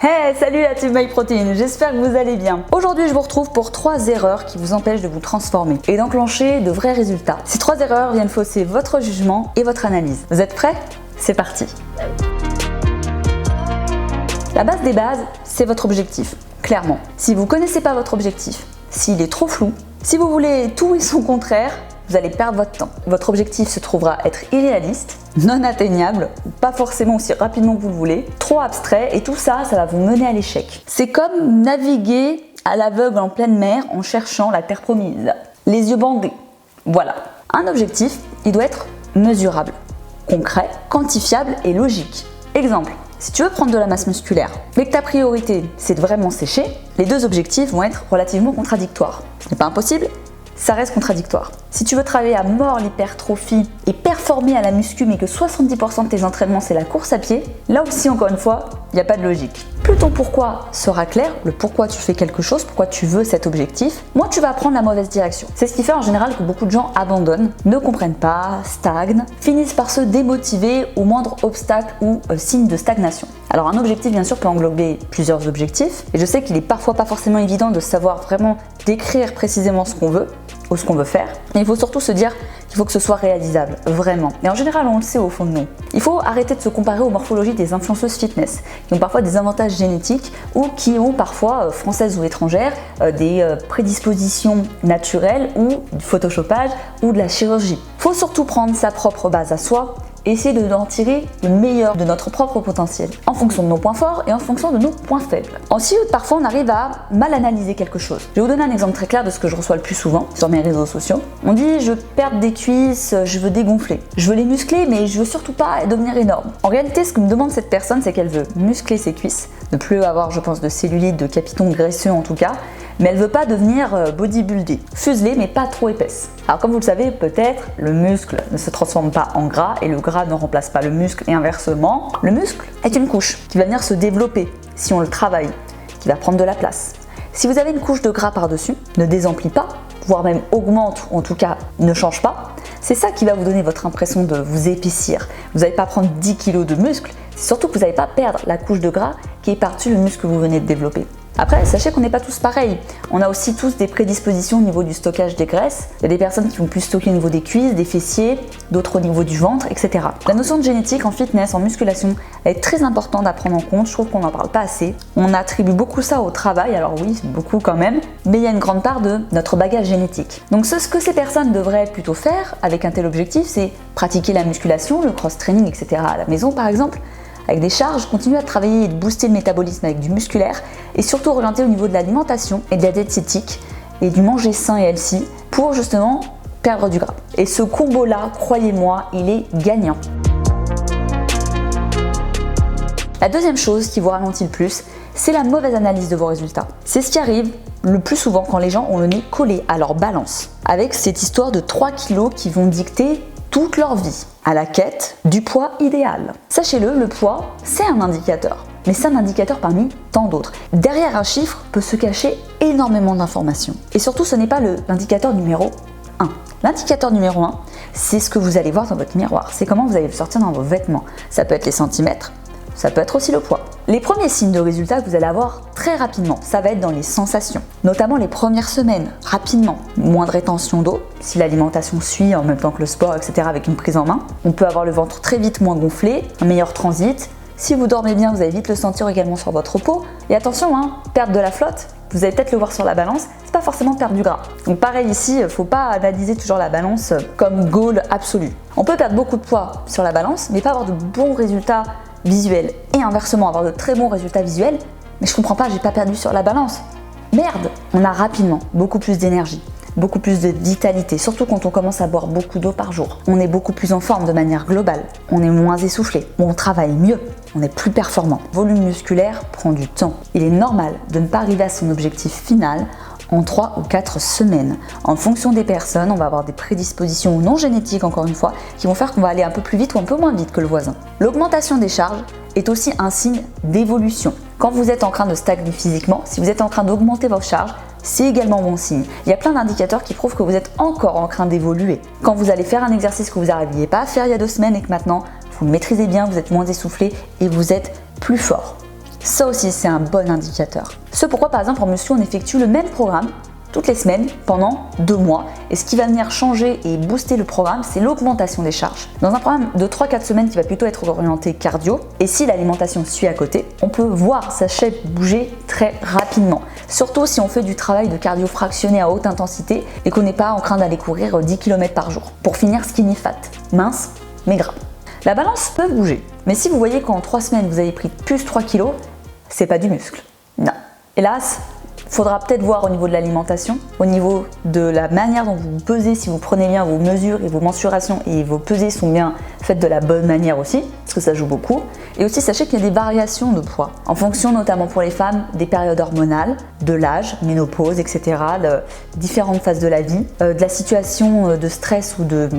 Hey, salut la team MyProtein, j'espère que vous allez bien. Aujourd'hui, je vous retrouve pour 3 erreurs qui vous empêchent de vous transformer et d'enclencher de vrais résultats. Ces 3 erreurs viennent fausser votre jugement et votre analyse. Vous êtes prêts? C'est parti. La base des bases, c'est votre objectif, clairement. Si vous ne connaissez pas votre objectif, s'il est trop flou, si vous voulez tout et son contraire, vous allez perdre votre temps. Votre objectif se trouvera être irréaliste, non atteignable, pas forcément aussi rapidement que vous le voulez, trop abstrait et tout ça, ça va vous mener à l'échec. C'est comme naviguer à l'aveugle en pleine mer en cherchant la terre promise. Les yeux bandés. Voilà. Un objectif, il doit être mesurable, concret, quantifiable et logique. Exemple. Si tu veux prendre de la masse musculaire, mais que ta priorité c'est de vraiment sécher, les deux objectifs vont être relativement contradictoires. Ce n'est pas impossible, ça reste contradictoire. Si tu veux travailler à mort l'hypertrophie et performer à la muscu mais que 70% de tes entraînements c'est la course à pied, là aussi encore une fois, il n'y a pas de logique. Plus ton pourquoi sera clair, le pourquoi tu fais quelque chose, pourquoi tu veux cet objectif, moins tu vas prendre la mauvaise direction. C'est ce qui fait en général que beaucoup de gens abandonnent, ne comprennent pas, stagnent, finissent par se démotiver au moindre obstacle ou signe de stagnation. Alors un objectif bien sûr peut englober plusieurs objectifs et je sais qu'il est parfois pas forcément évident de savoir vraiment décrire précisément ce qu'on veut ou ce qu'on veut faire. Mais il faut surtout se dire qu'il faut que ce soit réalisable, vraiment. Et en général, on le sait au fond de nous. Il faut arrêter de se comparer aux morphologies des influenceuses fitness, qui ont parfois des avantages génétiques ou qui ont parfois, françaises ou étrangères, des prédispositions naturelles ou du photoshopage ou de la chirurgie. Il faut surtout prendre sa propre base à soi, essayer d'en tirer le meilleur de notre propre potentiel, en fonction de nos points forts et en fonction de nos points faibles. Ensuite, parfois on arrive à mal analyser quelque chose. Je vais vous donner un exemple très clair de ce que je reçois le plus souvent sur mes réseaux sociaux. On dit je veux perdre des cuisses, je veux dégonfler. Je veux les muscler mais je veux surtout pas devenir énorme. En réalité, ce que me demande cette personne, c'est qu'elle veut muscler ses cuisses, ne plus avoir, je pense, de cellulite, de capitons graisseux en tout cas, mais elle veut pas devenir bodybuildée, fuselée mais pas trop épaisse. Alors comme vous le savez peut-être, le muscle ne se transforme pas en gras et le gras ne remplace pas le muscle et inversement. Le muscle est une couche qui va venir se développer si on le travaille, qui va prendre de la place. Si vous avez une couche de gras par-dessus, ne désemplit pas, voire même augmente ou en tout cas ne change pas, c'est ça qui va vous donner votre impression de vous épaissir. Vous n'allez pas prendre 10 kg de muscle, c'est surtout que vous n'allez pas perdre la couche de gras qui est par-dessus le muscle que vous venez de développer. Après, sachez qu'on n'est pas tous pareils. On a aussi tous des prédispositions au niveau du stockage des graisses. Il y a des personnes qui vont plus stocker au niveau des cuisses, des fessiers, d'autres au niveau du ventre, etc. La notion de génétique en fitness, en musculation, est très importante à prendre en compte. Je trouve qu'on n'en parle pas assez. On attribue beaucoup ça au travail, alors oui, beaucoup quand même, mais il y a une grande part de notre bagage génétique. Donc ce que ces personnes devraient plutôt faire avec un tel objectif, c'est pratiquer la musculation, le cross-training, etc. à la maison par exemple, avec des charges, continuer à travailler et de booster le métabolisme avec du musculaire et surtout orienter au niveau de l'alimentation et de la diététique et du manger sain et healthy pour justement perdre du gras. Et ce combo-là, croyez-moi, il est gagnant. La deuxième chose qui vous ralentit le plus, c'est la mauvaise analyse de vos résultats. C'est ce qui arrive le plus souvent quand les gens ont le nez collé à leur balance, avec cette histoire de 3 kilos qui vont dicter toute leur vie à la quête du poids idéal. Sachez-le, le poids, c'est un indicateur, mais c'est un indicateur parmi tant d'autres. Derrière un chiffre peut se cacher énormément d'informations. Et surtout, ce n'est pas l'indicateur numéro 1. L'indicateur numéro 1, c'est ce que vous allez voir dans votre miroir. C'est comment vous allez le sortir dans vos vêtements. Ça peut être les centimètres, ça peut être aussi le poids. Les premiers signes de résultats que vous allez avoir très rapidement, ça va être dans les sensations, notamment les premières semaines, rapidement. Moindre rétention d'eau, si l'alimentation suit en même temps que le sport, etc. avec une prise en main. On peut avoir le ventre très vite moins gonflé, un meilleur transit. Si vous dormez bien, vous allez vite le sentir également sur votre peau. Et attention, perdre de la flotte, vous allez peut-être le voir sur la balance, c'est pas forcément perdre du gras. Donc pareil ici, faut pas analyser toujours la balance comme goal absolu. On peut perdre beaucoup de poids sur la balance, mais pas avoir de bons résultats visuels et inversement avoir de très bons résultats visuels, mais je comprends pas, j'ai pas perdu sur la balance. Merde, on a rapidement beaucoup plus d'énergie, beaucoup plus de vitalité, surtout quand on commence à boire beaucoup d'eau par jour. On est beaucoup plus en forme de manière globale, on est moins essoufflé, on travaille mieux, on est plus performant. Le volume musculaire prend du temps. Il est normal de ne pas arriver à son objectif final en 3 ou 4 semaines. En fonction des personnes, on va avoir des prédispositions non génétiques, encore une fois, qui vont faire qu'on va aller un peu plus vite ou un peu moins vite que le voisin. L'augmentation des charges est aussi un signe d'évolution. Quand vous êtes en train de stagner physiquement, si vous êtes en train d'augmenter vos charges, c'est également bon signe. Il y a plein d'indicateurs qui prouvent que vous êtes encore en train d'évoluer. Quand vous allez faire un exercice que vous n'arriviez pas à faire il y a 2 semaines et que maintenant vous le maîtrisez bien, vous êtes moins essoufflé et vous êtes plus fort. Ça aussi, c'est un bon indicateur. Ce pourquoi, par exemple, en muscu, on effectue le même programme toutes les semaines pendant 2 mois. Et ce qui va venir changer et booster le programme, c'est l'augmentation des charges. Dans un programme de 3-4 semaines qui va plutôt être orienté cardio, et si l'alimentation suit à côté, on peut voir sa shape bouger très rapidement. Surtout si on fait du travail de cardio fractionné à haute intensité et qu'on n'est pas en train d'aller courir 10 km par jour. Pour finir, skinny fat, mince mais gras. La balance peut bouger, mais si vous voyez qu'en 3 semaines vous avez pris plus 3 kg, c'est pas du muscle. Non. Hélas, faudra peut-être voir au niveau de l'alimentation, au niveau de la manière dont vous vous pesez, si vous prenez bien vos mesures et vos mensurations et vos pesées sont bien faites de la bonne manière aussi, parce que ça joue beaucoup. Et aussi sachez qu'il y a des variations de poids, en fonction notamment pour les femmes des périodes hormonales, de l'âge, ménopause, etc., de différentes phases de la vie, de la situation de stress ou de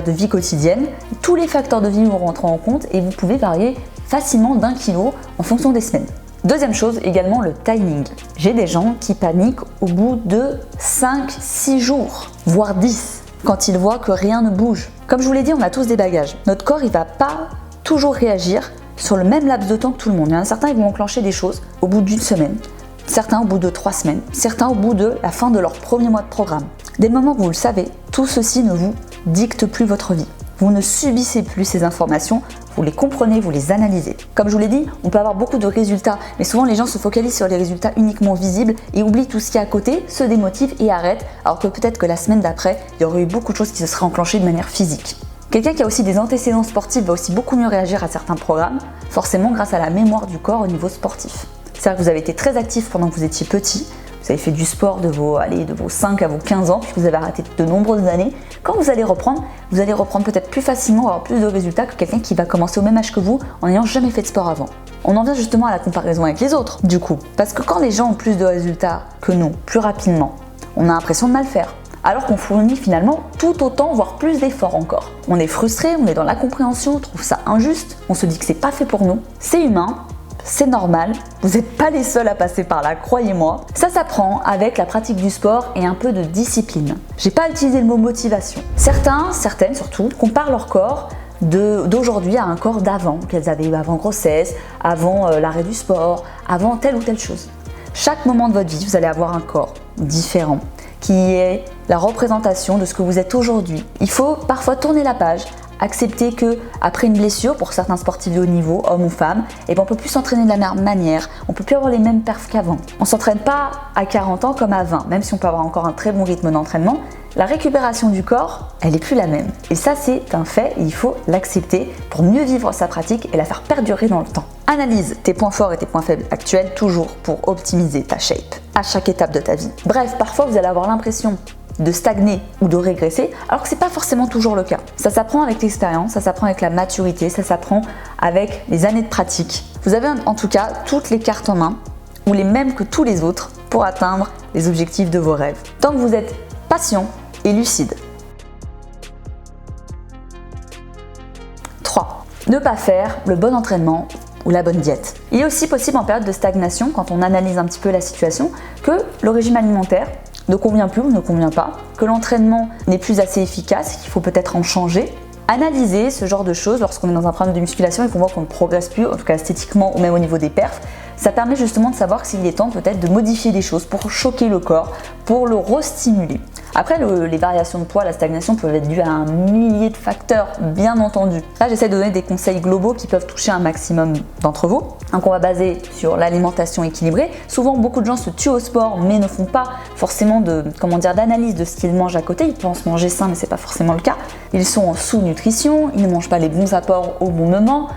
vie quotidienne. Tous les facteurs de vie vont rentrer en compte et vous pouvez varier facilement d'1 kilo en fonction des semaines. Deuxième chose, également le timing. J'ai des gens qui paniquent au bout de 5-6 jours, voire 10, quand ils voient que rien ne bouge. Comme je vous l'ai dit, on a tous des bagages. Notre corps, il ne va pas toujours réagir sur le même laps de temps que tout le monde. Il y en a certains qui vont enclencher des choses au bout d'1 semaine, certains au bout de 3 semaines, certains au bout de la fin de leur premier mois de programme. Dès le moment que vous le savez, tout ceci ne vous dicte plus votre vie. Vous ne subissez plus ces informations, vous les comprenez, vous les analysez. Comme je vous l'ai dit, on peut avoir beaucoup de résultats, mais souvent les gens se focalisent sur les résultats uniquement visibles et oublient tout ce qui est à côté, se démotivent et arrêtent, alors que peut-être que la semaine d'après, il y aurait eu beaucoup de choses qui se seraient enclenchées de manière physique. Quelqu'un qui a aussi des antécédents sportifs va aussi beaucoup mieux réagir à certains programmes, forcément grâce à la mémoire du corps au niveau sportif. C'est-à-dire que vous avez été très actif pendant que vous étiez petit, vous avez fait du sport de vos 5 à vos 15 ans, puis vous avez arrêté de nombreuses années. Quand vous allez reprendre peut-être plus facilement, avoir plus de résultats que quelqu'un qui va commencer au même âge que vous en n'ayant jamais fait de sport avant. On en vient justement à la comparaison avec les autres, du coup. Parce que quand les gens ont plus de résultats que nous, plus rapidement, on a l'impression de mal faire. Alors qu'on fournit finalement tout autant, voire plus d'efforts encore. On est frustré, on est dans l'incompréhension, on trouve ça injuste, on se dit que c'est pas fait pour nous, c'est humain. C'est normal, vous n'êtes pas les seuls à passer par là, croyez-moi. Ça s'apprend avec la pratique du sport et un peu de discipline. J'ai pas utilisé le mot motivation. Certaines surtout, comparent leur corps d'aujourd'hui à un corps d'avant, qu'elles avaient eu avant grossesse, avant l'arrêt du sport, avant telle ou telle chose. Chaque moment de votre vie, vous allez avoir un corps différent, qui est la représentation de ce que vous êtes aujourd'hui. Il faut parfois tourner la page, accepter que après une blessure, pour certains sportifs de haut niveau, hommes ou femmes, on peut plus s'entraîner de la même manière, on peut plus avoir les mêmes perfs qu'avant. On s'entraîne pas à 40 ans comme à 20, même si on peut avoir encore un très bon rythme d'entraînement. La récupération du corps, elle est plus la même. Et ça, c'est un fait, et il faut l'accepter pour mieux vivre sa pratique et la faire perdurer dans le temps. Analyse tes points forts et tes points faibles actuels, toujours pour optimiser ta shape à chaque étape de ta vie. Bref, parfois vous allez avoir l'impression de stagner ou de régresser, alors que c'est pas forcément toujours le cas. Ça s'apprend avec l'expérience, ça s'apprend avec la maturité, ça s'apprend avec les années de pratique. Vous avez en tout cas toutes les cartes en main, ou les mêmes que tous les autres, pour atteindre les objectifs de vos rêves. Tant que vous êtes patient et lucide. 3. Ne pas faire le bon entraînement ou la bonne diète. Il est aussi possible en période de stagnation, quand on analyse un petit peu la situation, que le régime alimentaire ne convient plus ou ne convient pas, que l'entraînement n'est plus assez efficace, qu'il faut peut-être en changer. Analyser ce genre de choses lorsqu'on est dans un programme de musculation et qu'on voit qu'on ne progresse plus, en tout cas esthétiquement ou même au niveau des perfs, ça permet justement de savoir s'il est temps peut-être de modifier des choses pour choquer le corps, pour le restimuler. Après, les variations de poids, la stagnation peuvent être dues à un millier de facteurs, bien entendu. Là, j'essaie de donner des conseils globaux qui peuvent toucher un maximum d'entre vous. Donc, on va baser sur l'alimentation équilibrée. Souvent, beaucoup de gens se tuent au sport, mais ne font pas forcément d'analyse de ce qu'ils mangent à côté. Ils pensent manger sain, mais c'est pas forcément le cas. Ils sont en sous-nutrition, ils ne mangent pas les bons apports au bon moment.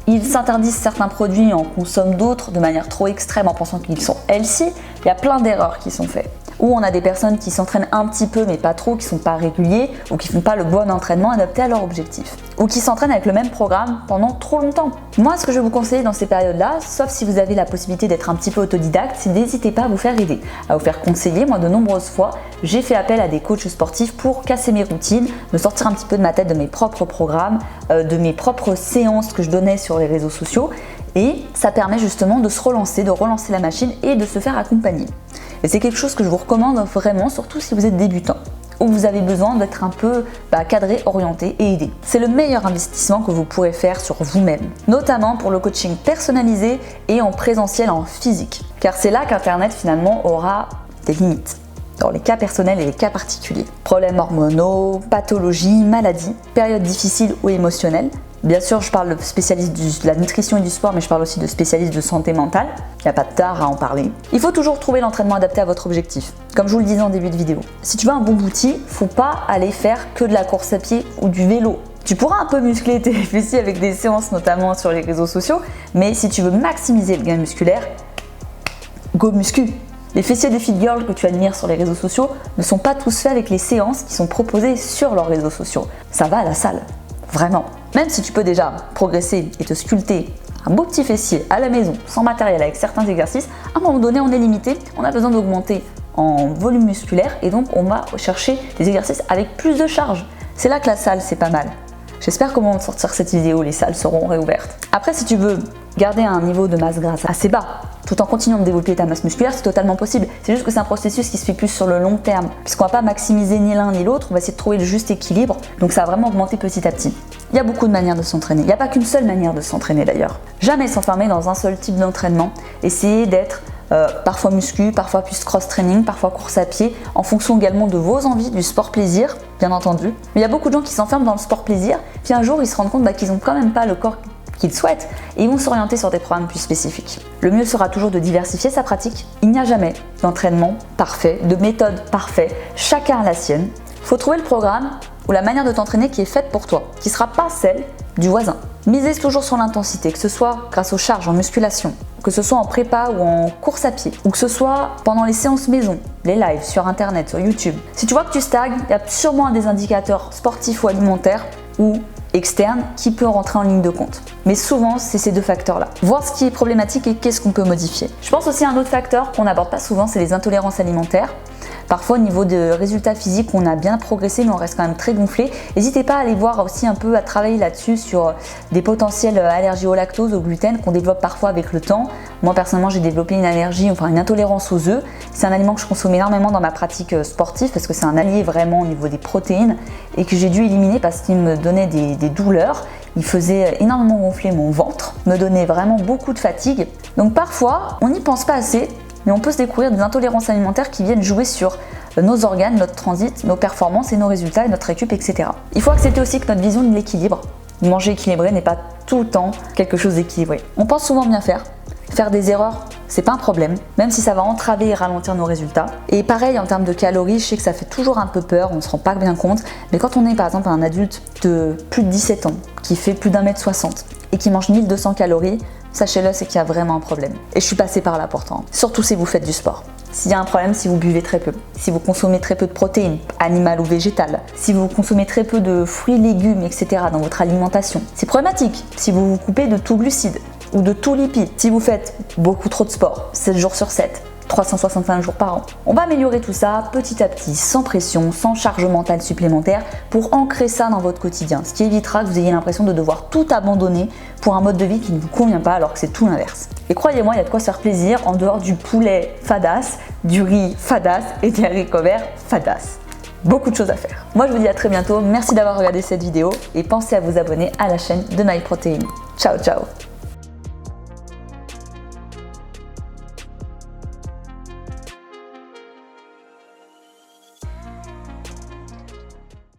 Ils s'interdisent certains produits et en consomment d'autres de manière trop extrême en pensant qu'ils sont healthy. Il y a plein d'erreurs qui sont faites. Ou on a des personnes qui s'entraînent un petit peu mais pas trop, qui sont pas réguliers ou qui font pas le bon entraînement adapté à leur objectif. Ou qui s'entraînent avec le même programme pendant trop longtemps. Moi, ce que je vais vous conseiller dans ces périodes-là, sauf si vous avez la possibilité d'être un petit peu autodidacte, c'est n'hésitez pas à vous faire aider, à vous faire conseiller. Moi, de nombreuses fois, j'ai fait appel à des coachs sportifs pour casser mes routines, me sortir un petit peu de ma tête de mes propres programmes, de mes propres séances que je donnais sur les réseaux sociaux. Et ça permet justement de se relancer, de relancer la machine et de se faire accompagner. Et c'est quelque chose que je vous recommande vraiment, surtout si vous êtes débutant. où vous avez besoin d'être un peu cadré, orienté et aidé. C'est le meilleur investissement que vous pourrez faire sur vous-même, notamment pour le coaching personnalisé et en présentiel en physique. Car c'est là qu'Internet finalement aura des limites, dans les cas personnels et les cas particuliers. Problèmes hormonaux, pathologies, maladies, périodes difficiles ou émotionnelles. Bien sûr, je parle de spécialistes de la nutrition et du sport, mais je parle aussi de spécialistes de santé mentale. Il n'y a pas de tard à en parler. Il faut toujours trouver l'entraînement adapté à votre objectif. Comme je vous le disais en début de vidéo, si tu veux un bon booty, faut pas aller faire que de la course à pied ou du vélo. Tu pourras un peu muscler tes fessiers avec des séances, notamment sur les réseaux sociaux, mais si tu veux maximiser le gain musculaire, go muscu. Les fessiers des fit girls que tu admires sur les réseaux sociaux ne sont pas tous faits avec les séances qui sont proposées sur leurs réseaux sociaux. Ça va à la salle, vraiment. Même si tu peux déjà progresser et te sculpter un beau petit fessier à la maison, sans matériel, avec certains exercices, à un moment donné on est limité, on a besoin d'augmenter en volume musculaire et donc on va chercher des exercices avec plus de charge. C'est là que la salle c'est pas mal. J'espère qu'au moment de sortir cette vidéo, les salles seront réouvertes. Après, si tu veux garder un niveau de masse grasse assez bas, tout en continuant de développer ta masse musculaire, c'est totalement possible. C'est juste que c'est un processus qui se fait plus sur le long terme. Puisqu'on va pas maximiser ni l'un ni l'autre, on va essayer de trouver le juste équilibre. Donc ça va vraiment augmenter petit à petit. Il y a beaucoup de manières de s'entraîner. Il n'y a pas qu'une seule manière de s'entraîner d'ailleurs. Jamais s'enfermer dans un seul type d'entraînement. Essayez d'être parfois muscu, parfois plus cross-training, parfois course à pied, en fonction également de vos envies, du sport plaisir, bien entendu. Mais il y a beaucoup de gens qui s'enferment dans le sport plaisir, puis un jour ils se rendent compte qu'ils n'ont quand même pas le corps qu'ils souhaitent et ils vont s'orienter sur des programmes plus spécifiques. Le mieux sera toujours de diversifier sa pratique. Il n'y a jamais d'entraînement parfait, de méthode parfaite, chacun a la sienne. Il faut trouver le programme ou la manière de t'entraîner qui est faite pour toi, qui ne sera pas celle du voisin. Misez toujours sur l'intensité, que ce soit grâce aux charges en musculation, que ce soit en prépa ou en course à pied, ou que ce soit pendant les séances maison, les lives sur internet, sur YouTube. Si tu vois que tu stagnes, il y a sûrement un des indicateurs sportifs ou alimentaires ou externes qui peut rentrer en ligne de compte. Mais souvent, c'est ces deux facteurs-là. Voir ce qui est problématique et qu'est-ce qu'on peut modifier. Je pense aussi à un autre facteur qu'on n'aborde pas souvent, c'est les intolérances alimentaires. Parfois, au niveau de résultats physiques, on a bien progressé, mais on reste quand même très gonflé. N'hésitez pas à aller voir aussi un peu, à travailler là-dessus sur des potentielles allergies au lactose, au gluten, qu'on développe parfois avec le temps. Moi, personnellement, j'ai développé une allergie, enfin une intolérance aux œufs. C'est un aliment que je consomme énormément dans ma pratique sportive parce que c'est un allié vraiment au niveau des protéines et que j'ai dû éliminer parce qu'il me donnait des douleurs. Il faisait énormément gonfler mon ventre, me donnait vraiment beaucoup de fatigue. Donc parfois, on n'y pense pas assez. Mais on peut se découvrir des intolérances alimentaires qui viennent jouer sur nos organes, notre transit, nos performances et nos résultats et notre récup, etc. Il faut accepter aussi que notre vision de l'équilibre, manger équilibré n'est pas tout le temps quelque chose d'équilibré. On pense souvent bien faire. Faire des erreurs, c'est pas un problème, même si ça va entraver et ralentir nos résultats. Et pareil en termes de calories, je sais que ça fait toujours un peu peur, on se rend pas bien compte, mais quand on est par exemple un adulte de plus de 17 ans, qui fait plus d'1m60 et qui mange 1200 calories, sachez-le, c'est qu'il y a vraiment un problème. Et je suis passée par là pourtant, surtout si vous faites du sport. S'il y a un problème, si vous buvez très peu, si vous consommez très peu de protéines, animales ou végétales, si vous consommez très peu de fruits, légumes, etc. dans votre alimentation, c'est problématique. Si vous vous coupez de tout glucides ou de tout lipide, si vous faites beaucoup trop de sport, 7 jours sur 7, 365 jours par an. On va améliorer tout ça petit à petit, sans pression, sans charge mentale supplémentaire, pour ancrer ça dans votre quotidien, ce qui évitera que vous ayez l'impression de devoir tout abandonner pour un mode de vie qui ne vous convient pas alors que c'est tout l'inverse. Et croyez-moi, il y a de quoi se faire plaisir en dehors du poulet fadasse, du riz fadasse et des haricots verts fadasse. Beaucoup de choses à faire. Moi je vous dis à très bientôt, merci d'avoir regardé cette vidéo et pensez à vous abonner à la chaîne de MyProtein. Ciao ciao.